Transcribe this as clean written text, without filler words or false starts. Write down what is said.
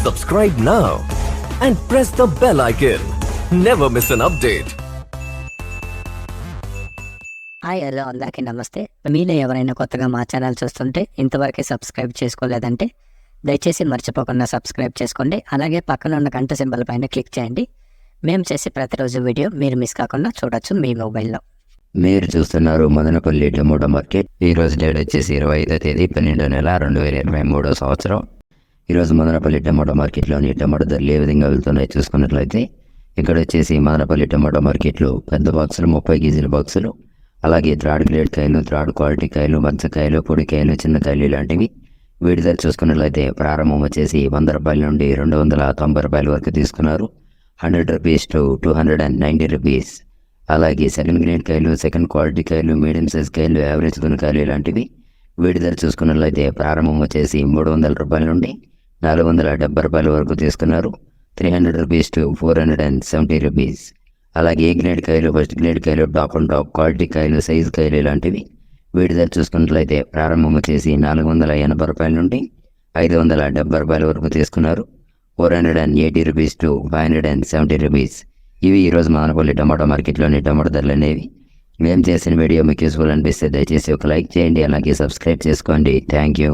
Subscribe now and press the bell icon. Never miss an update. Hi hello అందరికీ నమస్తే. మీలో ఎవరైనా కొత్తగా మా ఛానల్ చూస్తుంటే ఇంతవరకు సబ్స్క్రైబ్ చేసుకోలేదంటే దయచేసి మర్చిపోకుండా సబ్స్క్రైబ్ చేసుకోండి. అలాగే పక్కన ఉన్న గంట సింబల్ పైన క్లిక్ చేయండి. మేము చేసే ప్రతిరోజు వీడియో మీరు మిస్ కాకుండా చూడొచ్చు మీ మొబైల్లో. మీరు చూస్తున్నారు మదనపల్లి టమోటా మార్కెట్. ఈరోజు డేట్ వచ్చేసి 25వ తేదీ 12వ నెల 2023 సంవత్సరం. ఈరోజు మదనపల్లి టమోటా మార్కెట్లోని టమాటా ధరలు ఏ విధంగా వెళ్తున్నాయో చూసుకున్నట్లయితే ఇక్కడ వచ్చేసి మదనపల్లి టమోటా మార్కెట్లో పెద్ద బాక్సులు 30 కేజీల బాక్సులు, అలాగే థర్డ్ గ్రేడ్ కాయలు, థర్డ్ క్వాలిటీ కాయలు, మచ్చకాయలు, పొడికాయలు, చిన్నకాయలు ఇలాంటివి వీటి ధర చూసుకున్నట్లయితే ప్రారంభం వచ్చేసి 100 రూపాయల నుండి 290 రూపాయల వరకు తీసుకున్నారు. 100 రూపీస్ టు 290 రూపీస్. అలాగే సెకండ్ గ్రేడ్ కాయలు, సెకండ్ క్వాలిటీ కాయలు, మీడియం సైజ్ కాయలు, యావరేజ్ గుణకాయలు ఇలాంటివి వీటి ధర చూసుకున్నట్లయితే ప్రారంభం వచ్చేసి 300 రూపాయల నుండి 470 రూపాయల వరకు తీసుకున్నారు. 300 రూపీస్ టు 470 రూపీస్. అలాగే ఏ గ్రేడ్ కాయలు, ఫస్ట్ గ్రేడ్ కాయలు, టాప్ అండ్ టాప్ క్వాలిటీ కాయలు, సైజు కాయలు ఇలాంటివి వీటి ధర చూసుకున్నట్లయితే ప్రారంభం వచ్చేసి 480 రూపాయల నుండి 570 రూపాయల వరకు తీసుకున్నారు. 480 రూపీస్ టు 570 రూపీస్. ఇవి ఈరోజు మదనపల్లి టమాటా మార్కెట్లోని టమాటా ధరలు అనేవి. మేము చేసిన వీడియో మీకు యూస్ఫుల్ అనిపిస్తే దయచేసి ఒక లైక్ చేయండి, అలాగే సబ్స్క్రైబ్ చేసుకోండి. Thank you.